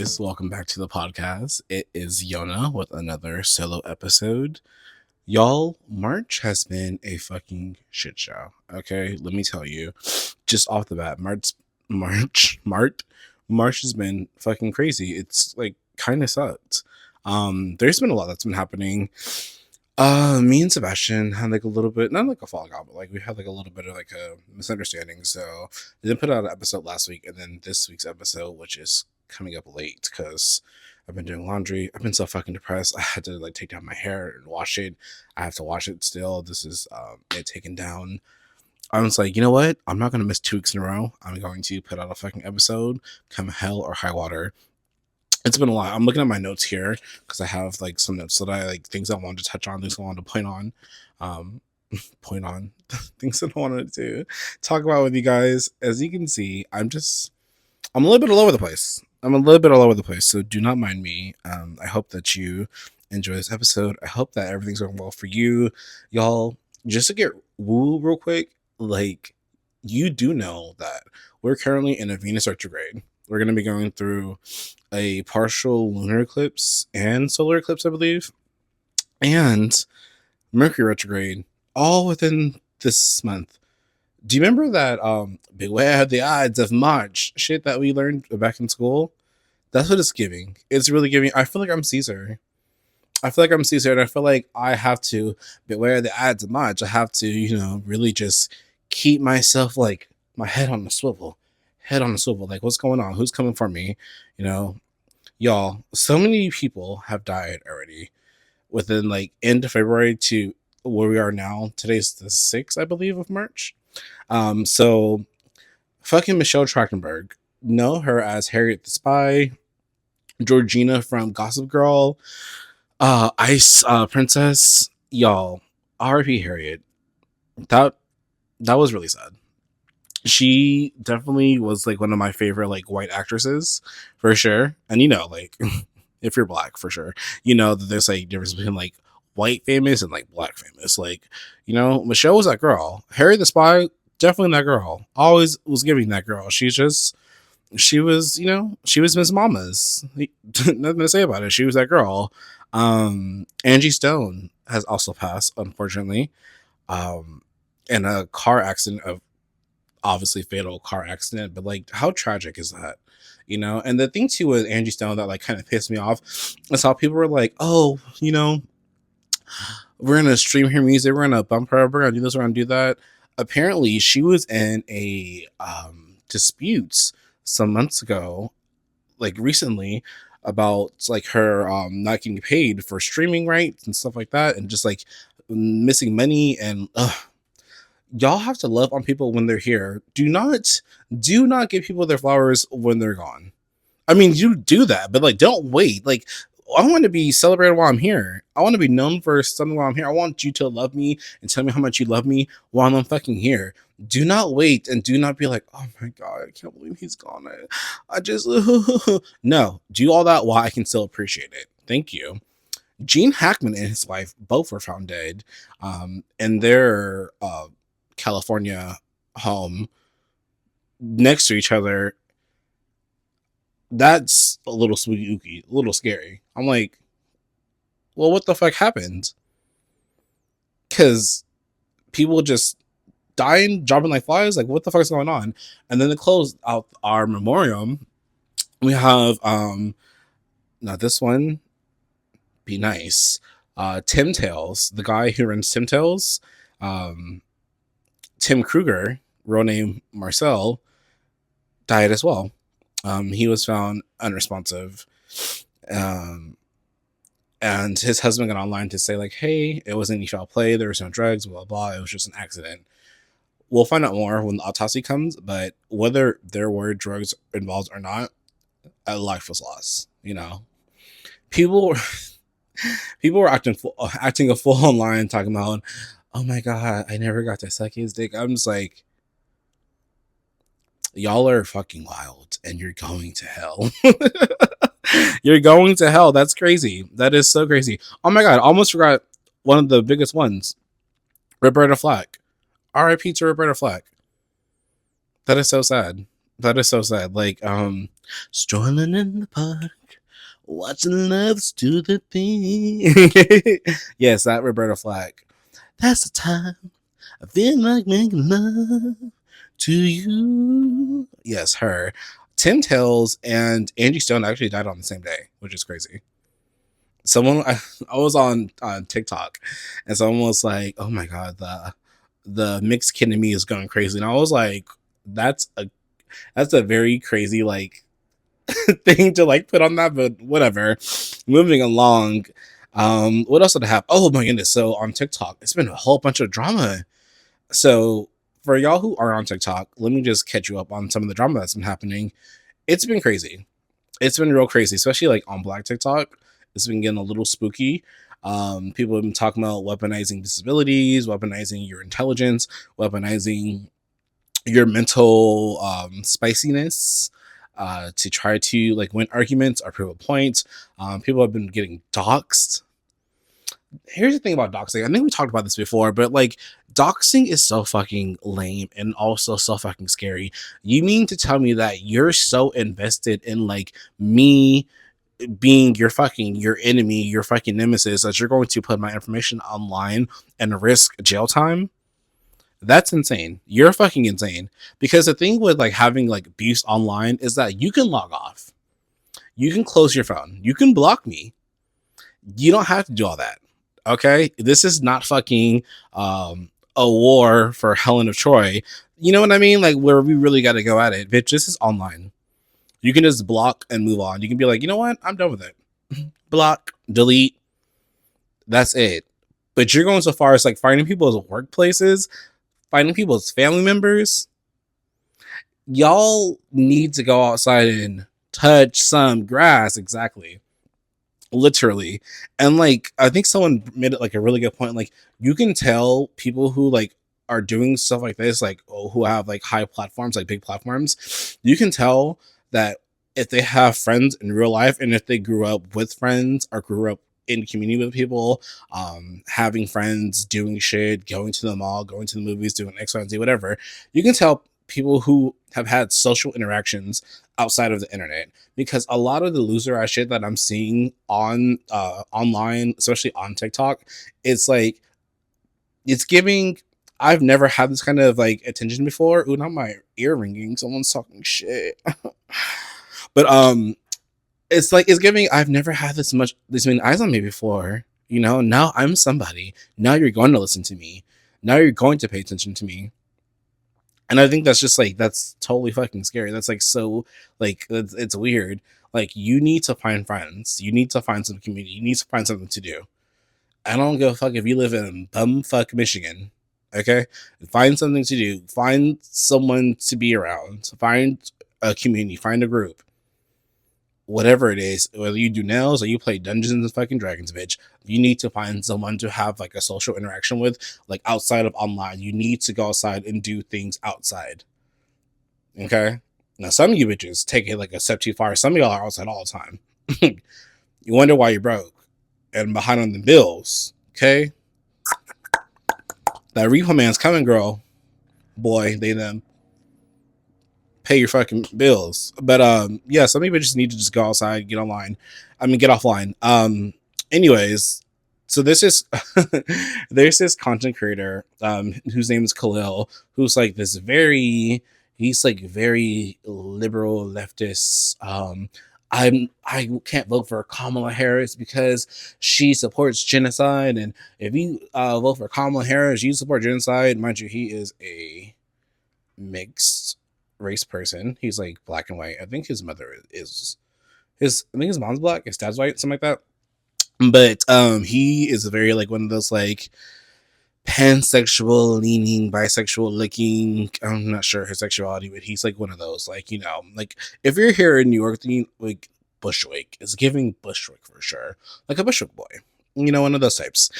guys, welcome back to the podcast. It is Yona with another solo episode. Y'all, March has been a fucking shit show. Okay, let me tell you, just off the bat, March has been fucking crazy. It's like kind of sucked. There's been a lot that's been happening. Me and Sebastian had like a little bit, not like a falling out, but like we had like a little bit of like a misunderstanding. So they didn't put out an episode last week, and then this week's episode, which is coming up late because I've been doing laundry. I've been so fucking depressed. I had to like take down my hair and wash it. I have to wash it still. This is it taken down. I was like, you know what? I'm not gonna miss 2 weeks in a row. I'm going to put out a fucking episode, come hell or high water. It's been a lot. I'm looking at my notes here because I have like some notes that I like, things I wanted to touch on, things I wanted to point on, um, things that I wanted to talk about with you guys. As you can see, I'm a little bit all over the place. So do not mind me. I hope that you enjoy this episode. I hope that everything's going well for you, y'all. Just to get woo real quick, like you do know that we're currently in a Venus retrograde. We're going to be going through a partial lunar eclipse and solar eclipse, I believe, and Mercury retrograde, all within this month. Do you remember that beware the ides of March shit that we learned back in school? That's what it's giving. It's really giving. I feel like I'm Caesar. And I feel like I have to beware the ides of March. I have to, really just keep myself like my head on the swivel. Like, what's going on? Who's coming for me? Y'all, so many people have died already within like end of February to where we are now. Today's the 6th, I believe, of March. So fucking Michelle Trachtenberg, know her as Harriet the Spy, Georgina from Gossip Girl, Ice Princess, y'all, R.I.P. Harriet. That was really sad. She definitely was like one of my favorite like white actresses for sure. And like if you're black for sure, that there's like difference between like white famous and like black famous. Like, Michelle was that girl. Harry the Spy, definitely that girl. Always was giving that girl. She was Miss Mama's. Nothing to say about it. She was that girl. Angie Stone has also passed, unfortunately, in a car accident, of obviously fatal car accident, but like how tragic is that? And the thing too with Angie Stone that like kind of pissed me off is how people were like, oh, we're gonna stream her music, we're gonna bump her, we're gonna do this, we're gonna do that. Apparently she was in a disputes some months ago, like recently, about like her not getting paid for streaming rights and stuff like that, and just like missing money. And y'all have to love on people when they're here. Do not give people their flowers when they're gone. I mean, you do that, but like don't wait. Like, I want to be celebrated while I'm here. I want to be known for something while I'm here. I want you to love me and tell me how much you love me while I'm fucking here. Do not wait, and do not be like, oh my god, I can't believe he's gone. I just no. Do all that while I can still appreciate it. Thank you. Gene Hackman and his wife both were found dead in their California home next to each other. That's a little spooky, a little scary. I'm like, well, what the fuck happened? Because people just dying, dropping like flies. Like, what the fuck is going on? And then to close out our memoriam, we have not this one. Be nice. Tim Tales, the guy who runs Tim Tales, Tim Kruger, real name Marcel, died as well. He was found unresponsive. And his husband got online to say like, hey, it wasn't any foul play. There was no drugs, blah, blah. It was just an accident. We'll find out more when the autopsy comes, but whether there were drugs involved or not, a life was lost. People were acting a fool online, talking about, oh my god, I never got to suck his dick. I'm just like, y'all are fucking wild, and you're going to hell. You're going to hell. That's crazy. That is so crazy. Oh my god, almost forgot one of the biggest ones. Roberta Flack. R.I.P. to Roberta Flack. That is so sad. Like, strolling in the park, Watching love's do the thing. Yes, that Roberta Flack. That's the time I feel like making love to you. Yes, her. Tim Tails and Angie Stone actually died on the same day, which is crazy. Someone I was on TikTok, and someone was like, "Oh my god, the mixed kid in me is going crazy," and I was like, "That's a very crazy like thing to like put on that," but whatever. Moving along. What else did I have? Oh my goodness! So on TikTok, it's been a whole bunch of drama. So for y'all who are on TikTok, let me just catch you up on some of the drama that's been happening. It's been crazy. It's been real crazy, especially like on Black TikTok. It's been getting a little spooky. People have been talking about weaponizing disabilities, weaponizing your intelligence, weaponizing your mental spiciness to try to like win arguments or prove a point. People have been getting doxxed. Here's the thing about doxing. I think we talked about this before, but like doxing is so fucking lame and also so fucking scary. You mean to tell me that you're so invested in like me being your enemy, your fucking nemesis, that you're going to put my information online and risk jail time? That's insane. You're fucking insane. Because the thing with like having like abuse online is that you can log off. You can close your phone. You can block me. You don't have to do all that. Okay? This is not fucking a war for Helen of Troy. You know what I mean? Like where we really got to go at it. Bitch, this is online. You can just block and move on. You can be like, you know what? I'm done with it. Block, delete. That's it. But you're going so far as like finding people as workplaces, finding people as family members. Y'all need to go outside and touch some grass. Exactly. Literally. And like I think someone made it like a really good point. Like you can tell people who like are doing stuff like this, like who have like high platforms, like big platforms, you can tell that if they have friends in real life and if they grew up with friends or grew up in community with people, having friends, doing shit, going to the mall, going to the movies, doing X, Y, and Z, whatever, you can tell people who have had social interactions outside of the internet, because a lot of the loser ass shit that I'm seeing on online, especially on TikTok, it's like it's giving. I've never had this kind of like attention before. Ooh, not my ear ringing. Someone's talking shit. But it's like it's giving. I've never had this many eyes on me before. You know, now I'm somebody. Now you're going to listen to me. Now you're going to pay attention to me. And I think that's just like that's totally fucking scary. That's like so like it's weird. Like you need to find friends. You need to find some community. You need to find something to do. I don't give a fuck if you live in bumfuck Michigan. Okay? Find something to do. Find someone to be around. Find a community. Find a group. Whatever it is, whether you do nails or you play Dungeons and fucking Dragons, bitch, you need to find someone to have like a social interaction with, like outside of online. You need to go outside and do things outside. Okay? Now, some of you bitches take it like a step too far. Some of y'all are outside all the time. You wonder why you're broke and behind on the bills. Okay? That repo man's coming, girl. Boy, they them. Pay your fucking bills. But yeah, some people just need to just go outside, get online. I mean, get offline. Anyways, so this is there's this content creator whose name is Khalil, who's like this very he's like very liberal leftist. I can't vote for Kamala Harris because she supports genocide, and if you vote for Kamala Harris, you support genocide. Mind you, he is a mixed race person. He's like black and white. I think his mother is I think his mom's black, his dad's white, something like that. But he is very like one of those like pansexual leaning, bisexual looking. I'm not sure his sexuality, but he's like one of those, like, you know, like if you're here in New York, like Bushwick is giving Bushwick for sure, like a Bushwick boy, you know, one of those types.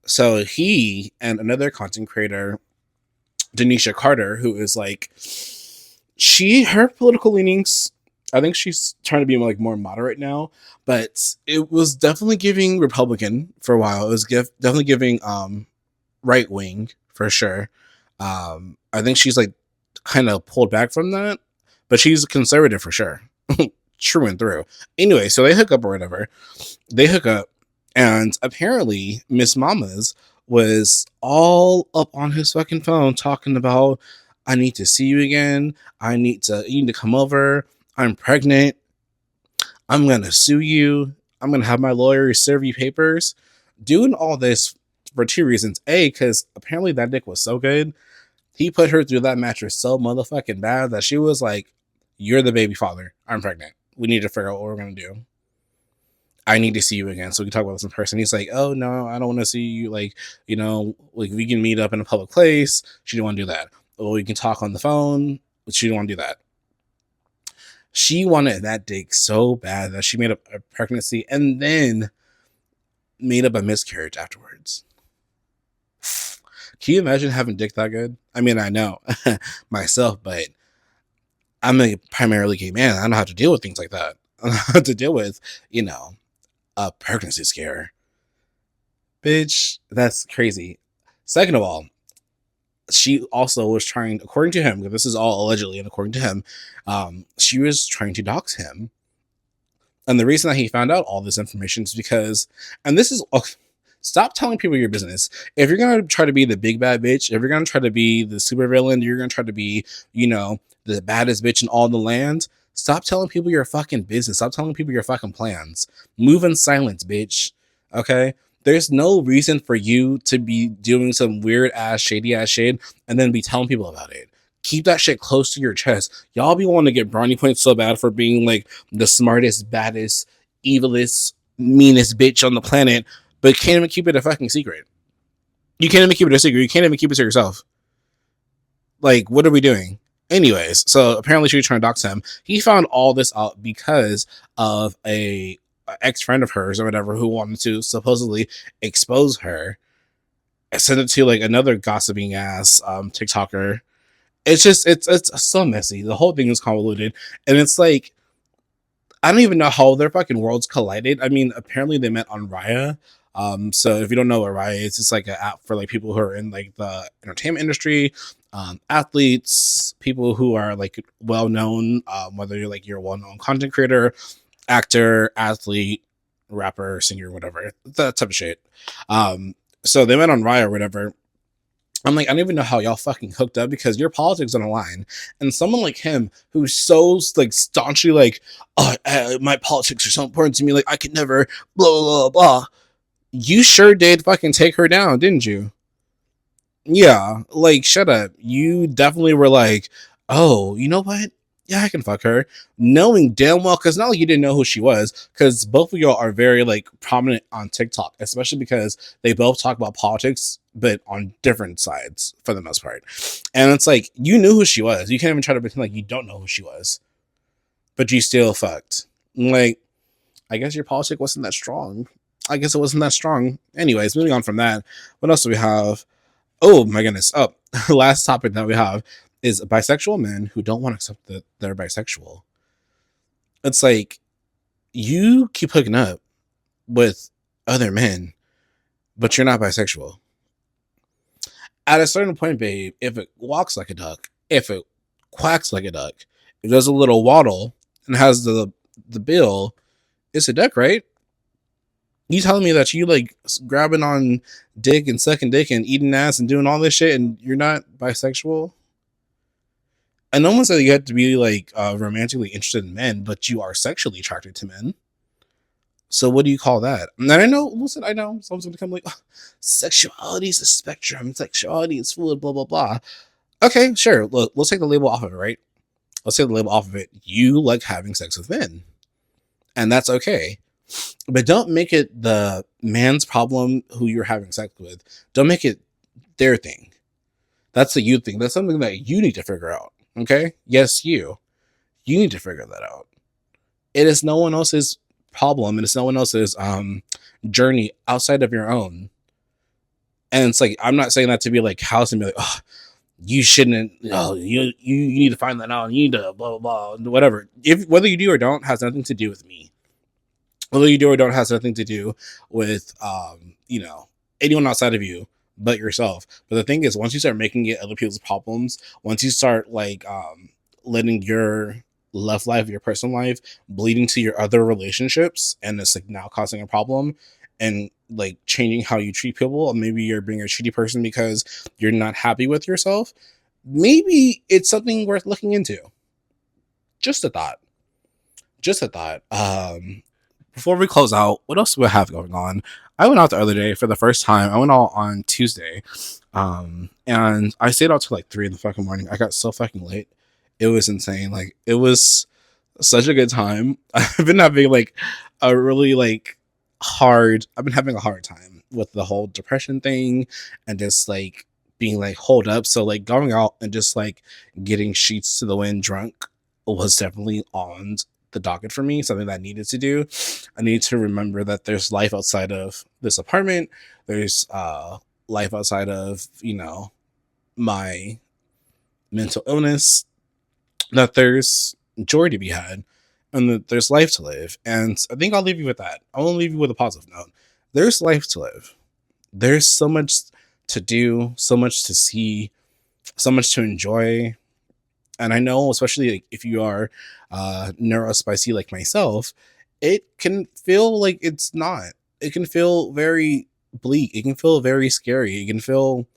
So he and another content creator, Denisha Carter, who is like her political leanings, I think she's trying to be like more moderate now, but it was definitely giving Republican for a while. It was definitely giving right wing for sure. I think she's like kind of pulled back from that, but she's conservative for sure. true and through. Anyway, so they hook up or whatever. They hook up, and apparently Miss Mamas was all up on his fucking phone talking about, I need to see you again. You need to come over. I'm pregnant. I'm gonna sue you. I'm gonna have my lawyer serve you papers. Doing all this for two reasons. A, because apparently that dick was so good. He put her through that mattress so motherfucking bad that she was like, you're the baby father. I'm pregnant. We need to figure out what we're gonna do. I need to see you again so we can talk about this in person. He's like, oh no, I don't want to see you. Like, like we can meet up in a public place. She didn't want to do that. Or we can talk on the phone, but she didn't want to do that. She wanted that dick so bad that she made up a pregnancy and then made up a miscarriage afterwards. Can you imagine having dick that good? I mean, I know myself, but I'm a primarily gay man. I don't know how to deal with things like that. I don't know how to deal with, a pregnancy scare. Bitch, that's crazy. Second of all, she also was trying, according to him, because this is all allegedly and according to him, she was trying to dox him. And the reason that he found out all this information is because, and this is, stop telling people your business. If you're going to try to be the big bad bitch, if you're going to try to be the super villain, you're going to try to be, the baddest bitch in all the land, stop telling people your fucking business. Stop telling people your fucking plans. Move in silence, bitch. Okay? There's no reason for you to be doing some weird ass, shady ass shit and then be telling people about it. Keep that shit close to your chest. Y'all be wanting to get brownie points so bad for being like the smartest, baddest, evilest, meanest bitch on the planet, but can't even keep it a fucking secret. You can't even keep it a secret. You can't even keep it to yourself. Like, what are we doing? Anyways, so apparently she was trying to dox him. He found all this out because of a ex-friend of hers or whatever who wanted to supposedly expose her. I sent it to like another gossiping ass TikToker. It's just it's so messy. The whole thing is convoluted, and it's like I don't even know how their fucking worlds collided. I mean, apparently they met on Raya. So if you don't know what Raya is, it's like an app for like people who are in like the entertainment industry, athletes, people who are like well known, whether you're like you're a well known content creator, actor, athlete, rapper, singer, whatever, that type of shit. So they met on Raya or whatever. I'm like, I don't even know how y'all fucking hooked up because your politics on the line. And someone like him who's so like staunchly like, oh, my politics are so important to me. Like I could never blah, blah, blah, blah. You sure did fucking take her down, didn't you? Yeah, like shut up. You definitely were like, oh, you know what? Yeah, I can fuck her, knowing damn well because not like you didn't know who she was, because both of y'all are very like prominent on TikTok, especially because they both talk about politics, but on different sides for the most part. And it's like you knew who she was. You can't even try to pretend like you don't know who she was, but you still fucked. Like, I guess your politic wasn't that strong. I guess it wasn't that strong. Anyways, moving on from that, what else do we have? Oh my goodness. Oh, last topic that we have is bisexual men who don't want to accept that they're bisexual. It's like you keep hooking up with other men, but you're not bisexual. At a certain point, babe, if it walks like a duck, if it quacks like a duck, it does a little waddle and has the bill, it's a duck, right? You telling me that you like grabbing on dick and sucking dick and eating ass and doing all this shit and you're not bisexual? And no one said you have to be like romantically interested in men, but you are sexually attracted to men. So what do you call that? And I know, listen, I know someone's gonna come like, oh, sexuality is a spectrum, sexuality is fluid, blah blah blah. Okay, sure. Look, let's take the label off of it, right? Let's take the label off of it. You like having sex with men, and that's okay. But don't make it the man's problem who you're having sex with. Don't make it their thing. That's a you thing. That's something that you need to figure out. Okay? Yes, you. You need to figure that out. It is no one else's problem. It is no one else's journey outside of your own. And it's like, I'm not saying that to be like house and be like, oh, you shouldn't, oh, you need to find that out. And you need to blah, blah, blah, whatever. Whether you do or don't has nothing to do with me. Whether you do or don't has nothing to do with, anyone outside of you but yourself. But the thing is, once you start making it other people's problems, once you start like letting your love life, your personal life, bleeding to your other relationships, and it's like now causing a problem and like changing how you treat people, and maybe you're being a shitty person because you're not happy with yourself, maybe it's something worth looking into. Just a thought. Just a thought. Before we close out, what else do I have going on? I went out the other day for the first time. I went out on Tuesday, and I stayed out till like 3 in the fucking morning. I got so fucking late. It was insane. Like, it was such a good time. I've been having like a really like hard. I've been having a hard time with the whole depression thing, and just like being like holed up. So like going out and just like getting sheets to the wind drunk was definitely on the docket for me, something that I needed to do. I need to remember that there's life outside of this apartment. There's life outside of, my mental illness, that there's joy to be had, and that there's life to live. And I think I'll leave you with that. I want to leave you with a positive note. There's life to live. There's so much to do, so much to see, so much to enjoy. And I know, especially like if you are neurospicy like myself, it can feel like it's not. It can feel very bleak. It can feel very scary. It can feel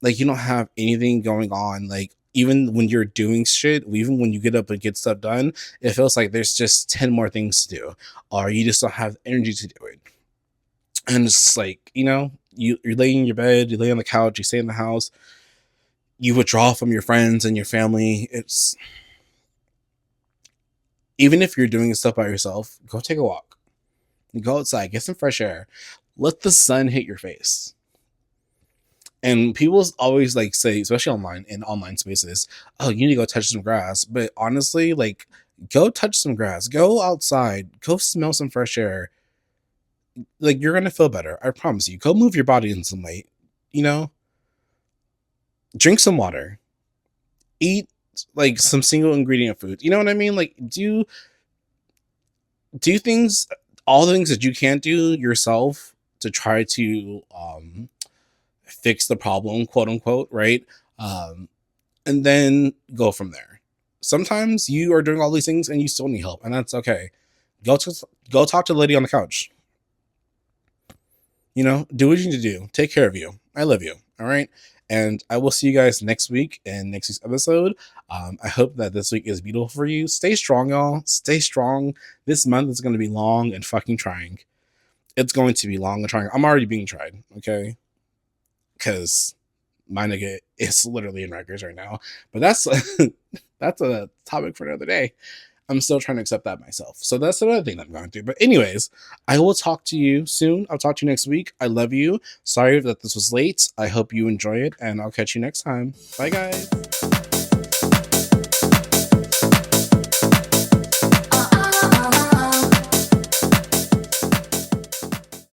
like you don't have anything going on. Like, even when you're doing shit, even when you get up and get stuff done, it feels like there's just 10 more things to do, or you just don't have energy to do it. And it's like, you lay in your bed, you lay on the couch, you stay in the house, you withdraw from your friends and your family. It's, even if you're doing stuff by yourself, go take a walk, go outside, get some fresh air, let the sun hit your face. And people always like say, especially in online spaces, oh, you need to go touch some grass. But honestly, like, go touch some grass, go outside, go smell some fresh air. Like, you're gonna feel better. I promise you. Go move your body in some way. Drink some water, eat like some single ingredient food. You know what I mean? Like, do things, all the things that you can't do yourself to try to fix the problem, quote unquote, right? And then go from there. Sometimes you are doing all these things and you still need help, and that's okay. Go talk to the lady on the couch. Do what you need to do. Take care of you. I love you. All right. And I will see you guys next week in next week's episode. I hope that this week is beautiful for you. Stay strong, y'all. Stay strong. This month is going to be long and fucking trying. It's going to be long and trying. I'm already being tried, okay? Because my nigga is literally in records right now. But that's that's a topic for another day. I'm still trying to accept that myself. So that's another thing that I'm going through. But anyways, I will talk to you soon. I'll talk to you next week. I love you. Sorry that this was late. I hope you enjoy it, and I'll catch you next time. Bye, guys.